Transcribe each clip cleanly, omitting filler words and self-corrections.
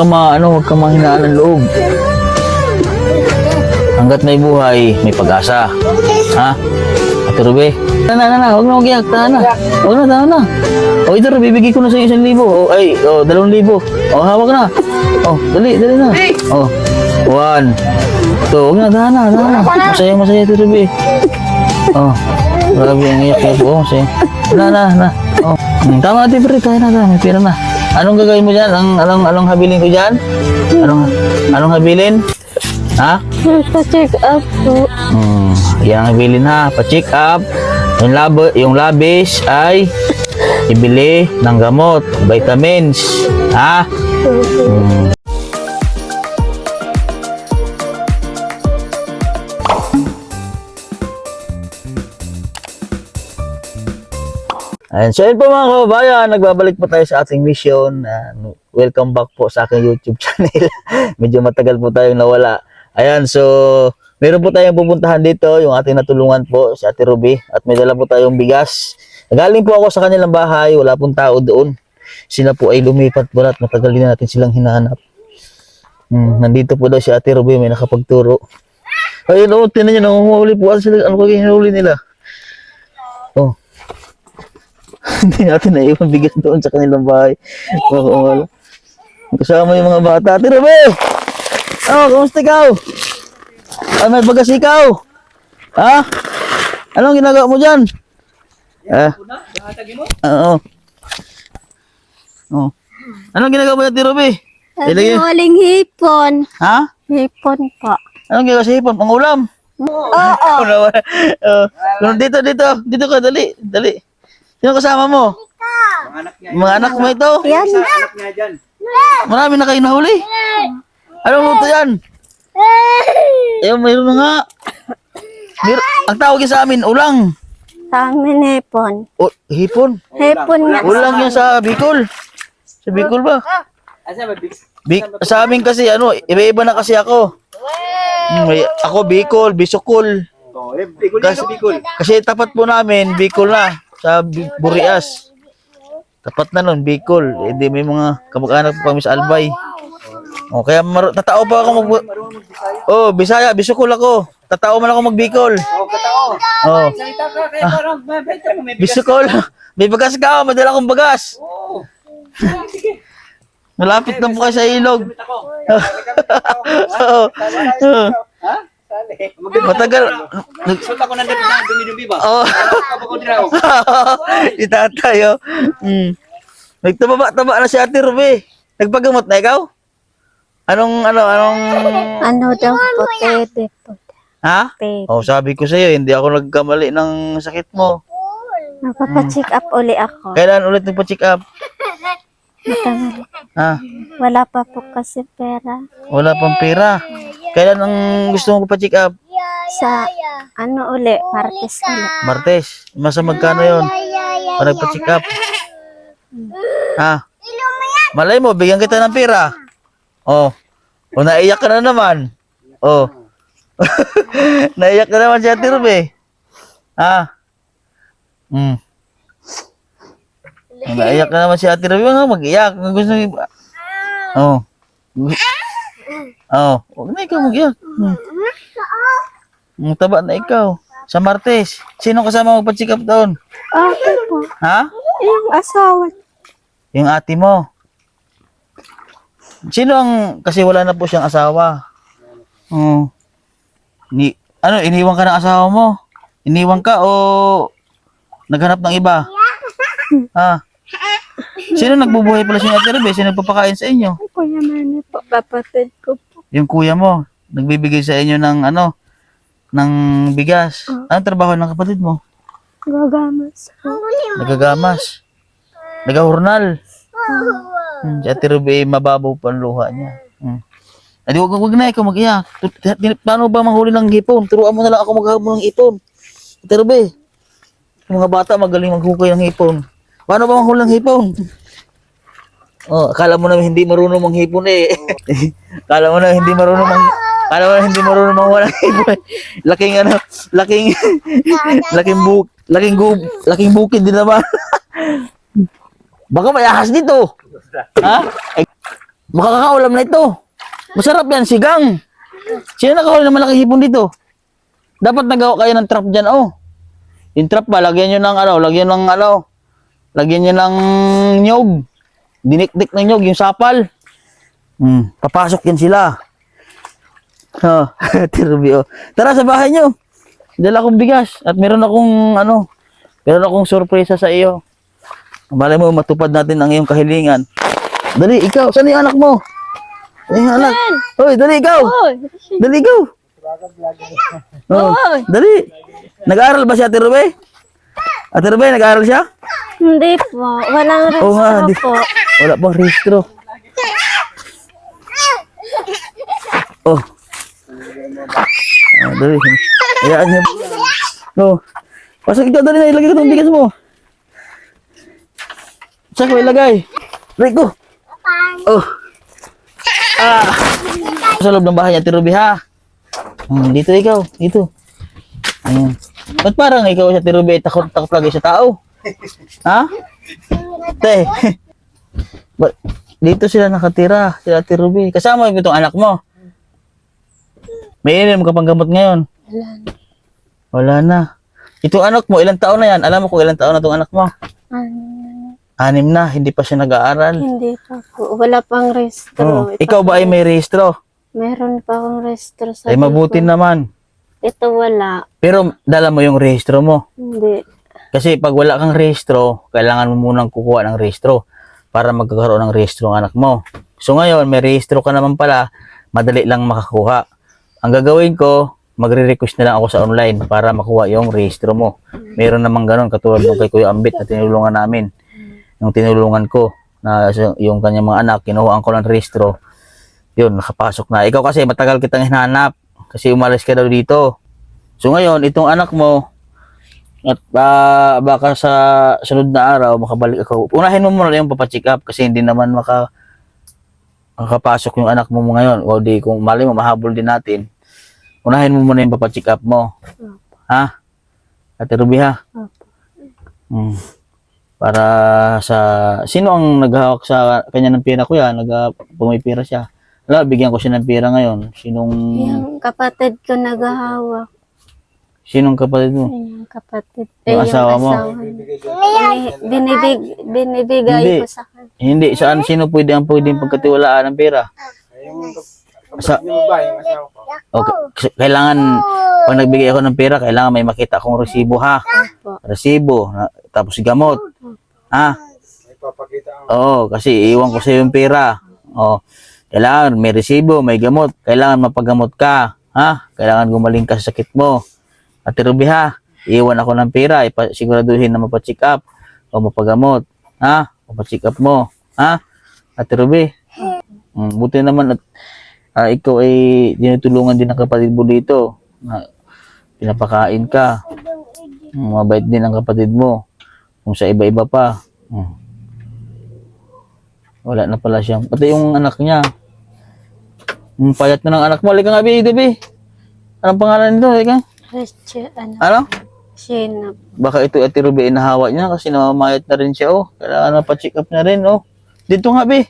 huwag ka mahinaan ng loob. Hanggat may buhay, may pag-asa. Ha? Ate Ruby. Huwag na mag-iyak. Huwag na. O, ito Ruby, bibigay ko na sa'yo 1,000. O, 2,000. O, hawak na. O, dali na. O, 1. So, huwag na, tahan na. Masaya Ate Ruby. O, grabe ang iyak po. Masaya. Na. O, tama Ate Ruby, tayo na. May pira na. Anong gagawin mo dyan? Anong habilin ko dyan? Anong habilin? Ha? Pa-check up po. Yan ang habilin ha. Pa-check up. Yung labis ay ibili ng gamot, vitamins. Ha? Ayan, so yun po mga kababayan, nagbabalik po tayo sa ating mission. Welcome back po sa aking YouTube channel. Medyo matagal po tayong nawala. Ayan, so meron po tayong pupuntahan dito, yung ating natulungan po, si Ate Ruby. At may dala po tayong bigas. Galing po ako sa kanilang bahay, wala pong tao doon. Sila po ay lumipat po at matagal din natin silang hinahanap. Nandito po daw si Ate Ruby, may nakapagturo. Ayun, tinan nyo, nanguhuli po sila. Ano kaging hinuli nila? Oh. Hindi natin naiwan bigas doon sa kanilang bahay. Kasama yung mga bata. Ate Ruby! Kamusta ikaw? May bagas ikaw? Ha? Anong ginagawa mo dyan? Oo. Anong ginagawa mo dyan, Ate Ruby? Huling hipon. Ha? Hipon po. Anong ginagawa sa hipon? Pangulam? Oo. Dito ka, dali. Sino kasama mo? Mga anak mo ito? Yan. Marami na kayo nahuli. Anong luto yan? Mayroon na nga. Ang tawag sa amin, ulang. Sa amin hipon. Hipon? Hipon nga. Ulang yan sa Bicol. Sa Bicol ba? Sa amin kasi, iba-iba na kasi ako. Ako Bicol, Bisukol. Kasi tapat po namin, Bicol na. Sa Burias. Tapat na nun, Bicol. Hindi may mga kamag-anak po kami sa Albay. Kaya tatao pa ako Bisaya, Bisukol ako. Tatao man ako mag-Bicol. Bisukol. May bagas ka, madala kong bagas. Malapit na po kayo sa ilog. Matagal. Nagsulta ko na dito na dumi-dumi ba? Itatayo. Nagtaba na si Ate Ruby. Nagpagamot na ikaw? Anong Ano daw po? Pwede po. Ha? Pwede. Sabi ko sa'yo, hindi ako nagkamali ng sakit mo. Napapa-check up uli ako. Kailan ulit nagpa-check up? Matagal. Ha? Wala pa po kasi pera. Wala pang pera. Kailan ang gusto mo pa-check up? Sa uli? Martes uli. Martes. Masa magkano yon? Para pa-check up. Ha? Malay mo, bigyan kita ng pera. Naiyak ka na naman. Naiyak na naman si Ate Ruby. Ha? Naiyak na naman si Ate Ruby. Mag-iyak. Gusto mo huwag na ikaw mag-iyak. Taba na ikaw. Sa Martes. Sino kasama magpa-check up doon? Okay po. Ha? Yung asawa. Yung ate mo. Sino kasi wala na po siyang asawa. Iniwan ka ng asawa mo? Iniwan ka o naghanap ng iba? Ha? Sino nagbubuhay pala si Ate Ruby? Sino nagpapakain sa inyo? Kuya Manny po, kapatid ko po. Yung kuya mo, nagbibigay sa inyo ng ng bigas. Anong trabaho ng kapatid mo? Gagamas po. Nagagamas. Nagahurnal. Si Ate Ruby, mababaw pa ang luha niya. Wag na ikaw mag-iyak. Paano ba manghuli ng hipon? Turuan mo na lang ako maghahabol ng hipon. Ate Ruby, yung mga bata magaling maghukay ng hipon. Paano ba manghuli ng hipon? Akala mo na hindi marunong manghipon eh. Akala mo na hindi marunong manghula ng hipon. Laking bukid din naman. Baka may ahas dito. Ha? Makakaulam na ito. Masarap yan, sigang. Sino nakahuli ng malaking hipon dito? Dapat nagawa kayo ng trap dyan, oh. Yung trap ba, lagyan nyo ng lagyan nyo ng nyog. Dinikdik ng nyog, yung sapal. Papasok yan sila. Oh, Tirby, oh. Tara sa bahay nyo. Dala akong bigas at meron akong sorpresa sa iyo. Malay mo matupad natin ang iyong kahilingan. Dali, ikaw. Saan yung anak mo? Saan yung anak? Hoy, dali ikaw. Dali ikaw. Oh, dali. Nag-aaral ba si Ate Ruby? Ate Ruby, nag-aaral siya? Hindi po. Walang Oo nga, restro po. Wala pang rehistro. Oh. Dali. Hayaan niya. Oh. Pasok ikaw, dali na. Ilagay ko itong bigas mo. Saan ko ilagay? Rico. Oh. Sa loob ng bahay niya, Ate Ruby, ha? Dito ikaw. Dito. Ayan. Ba't parang ikaw sa Ate Ruby ay takot-takot lagi sa tao? Ha? Te. Dito sila nakatira, sila Ate Ruby. Kasama mo itong anak mo. May ininom ka pang gamot ngayon? Wala na. Itong anak mo, ilang taon na yan? Alam mo kung ilang taon na itong anak mo? 6 na, hindi pa siya nag-aaral. Hindi pa po. Wala pang restro. Ikaw ba ay may rehistro? Meron pa akong restro sa Ay mabuti naman. Ito wala. Pero dala mo yung rehistro mo. Hindi. Kasi pag wala kang rehistro, kailangan mo munang kukuha ng rehistro para magkakaroon ng rehistro ang anak mo. So ngayon, may rehistro ka naman pala, madali lang makakuha. Ang gagawin ko, magre-request na lang ako sa online para makuha yung rehistro mo. Meron namang ganun, katulad ng kay Kuya Ambit na tinulungan namin. Yung tinulungan ko, na yung kanyang mga anak, kinuhaan ko ng rehistro. Yun, nakapasok na. Ikaw kasi, matagal kitang hinahanap kasi umalis ka daw dito. So ngayon, itong anak mo, at baka sa sunod na araw, makabalik ako. Unahin mo muna yung papacheck up kasi hindi naman makapasok yung anak mo ngayon. O di, kung mali mo, mahabol din natin. Unahin mo muna yung papacheck up mo. Ha? Ate Ruby, ha? Para sa... Sino ang naghahawak sa kanya ng pera, kuya? Pag may pera siya. Wala, bigyan ko siya ng pera ngayon. Yung kapatid ko naghahawak. Sinong kapatid mo? Yung kapatid. Yung asawa mo? Binibigay Hindi. ko sa kanya. Hindi. Sino pwedeng pagkatiwalaan ng pera? Okay. Kailangan, pag nagbigay ako ng pera, kailangan may makita akong resibo, ha? Resibo. Tapos gamot. Ha? Oo, kasi iwan ko sa yung pera. Oo. Kailangan may resibo, may gamot. Kailangan mapagamot ka. Ha? Kailangan gumaling ka sa sakit mo. Ate Ruby, ha? Iwan ako ng pera. Siguraduhin na mapacheck up o mapagamot. Ha? Mapacheck up mo. Ha? Ate Ruby. Buti naman at ikaw ay dinutulungan din ng kapatid mo dito. Pinapakain ka. Mabait din ang kapatid mo. Kung sa iba-iba pa. Wala na pala siya. Pati yung anak niya. Payat na ng anak mo. Halika nga, Bibi. Anong pangalan nito? Halika. Ano? Sino? Baka ito Ate Ruby inahawa niya kasi namamayat na rin siya. Oh. Kailangan pa-check up na rin. Oh. Dito nga, Bi.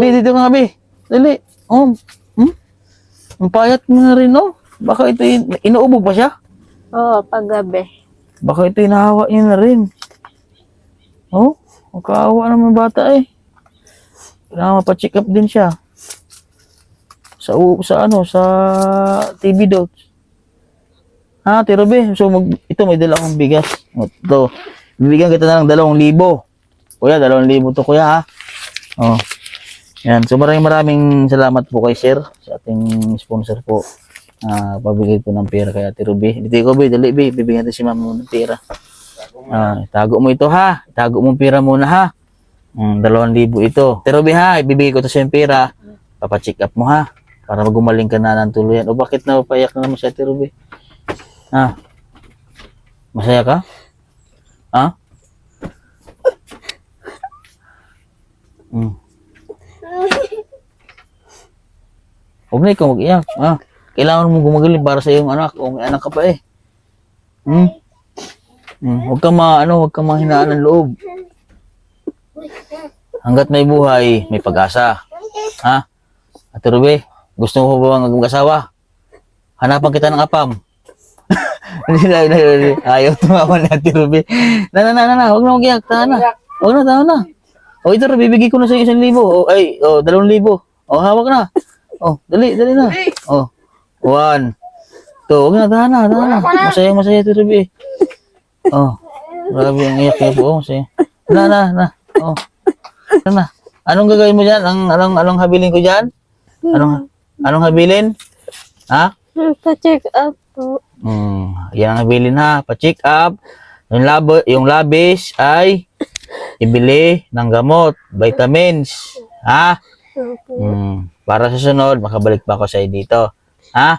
Bi, dito nga, Bi. Dali. Oh. Ang payat mo na rin. Oh. Baka ito inuubo pa siya. Oo, paggabi. Baka ito inahawa niya na rin. Oh. Makaawa naman bata eh. Kailangan pa-check up din siya. Sa TV dots. Ha, Ate Ruby. So, ito may dala akong bigas. Ito. Bibigyan kita na ng 2,000. Kuya, 2,000 to, kuya, ha? Oh. Yan. So, maraming salamat po kay Sir sa ating sponsor po. Pabigay po ng pera kay Ate Ruby. Dito ko, Bi. Dali, Bi. Bibigyan natin si Mama ng pera. Itago mo ito, ha? Itago mo pera muna, ha? 2,000 ito. Ate Ruby, ha? Ibibigay ko ito sa yung pera. Papacheck up mo, ha? Para magumaling ka na ng tuluyan. O bakit na payak na naman si Ate Ruby? Ha? Masaya ka? Ha? Huwag na ikaw mag-iyak. Ha? Kailangan mo gumagaling para sa iyong anak. O may anak ka pa eh. Huwag kang huwag kang mahinaan ng loob. Hanggat may buhay, may pag-asa. Ha? Ate Ruby, gusto mo ba mag-asawa? Hanapan kita ng apam. Ayaw tumawa ni Ate Ruby. Na, huwag na mag-iyak. Tahan na. Huwag na, tahan na. O, ito, bibigay ko na sa 1,000. O, 2,000. O, hawak na. O, dali na. O, 1, 2. Huwag na, tahan na. Masaya, Ate Ruby. O, grabe ang iyak niya po. Masaya. Na. O, na. Anong gagawin mo dyan? Anong habilin ko dyan? Anong habilin? Ha? Pa-check up po. Yan ang habilin ha. Pa-check up. Yung labis ay ibili ng gamot, vitamins. Ha? Para sa sunod, makabalik pa ako sa dito. Ha?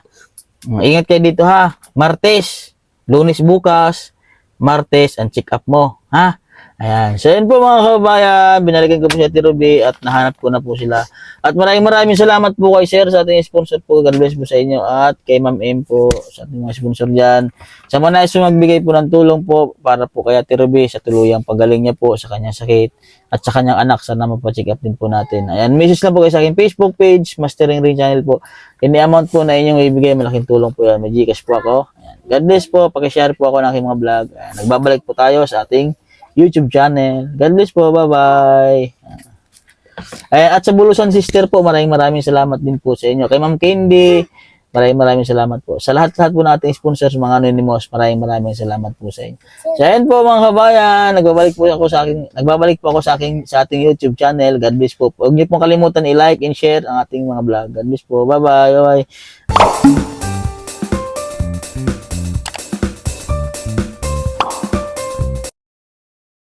Ingat kayo dito ha. Martes, Lunes bukas, Martes ang check up mo. Ha? Ayan. So, yun po mga kababayan. Binalikan ko po si Ate Ruby at nahanap ko na po sila. At maraming salamat po kay Sir sa ating sponsor po. God bless po sa inyo. At kay Ma'am M po sa ating mga sponsor dyan. Sa mga nais magbigay po ng tulong po para po kay Ate Ruby sa tuluyang pagaling niya po sa kanyang sakit at sa kanyang anak. Sana mapacheck up din po natin. Ayan. Message lang po kayo sa aking Facebook page, Mastering Ring Channel po. Any amount po na inyong ibigay, malaking tulong po yan. May Gcash po ako. Ayan. God bless po. Pakishare po ako ng aking mga vlog. Ayan. Nagbabalik po tayo sa ating YouTube channel. God bless po. Bye-bye. At sa Bulusan Sister po, maraming salamat din po sa inyo. Kay Ma'am Candy, maraming salamat po. Sa lahat po nating sponsors, mga anonymous, maraming salamat po sa inyo. So, ayan po mga kabayan, nagbabalik po ako sa ating YouTube channel. God bless po. Huwag niyo pong kalimutan i-like and share ang ating mga vlog. God bless po. Bye-bye. Bye-bye.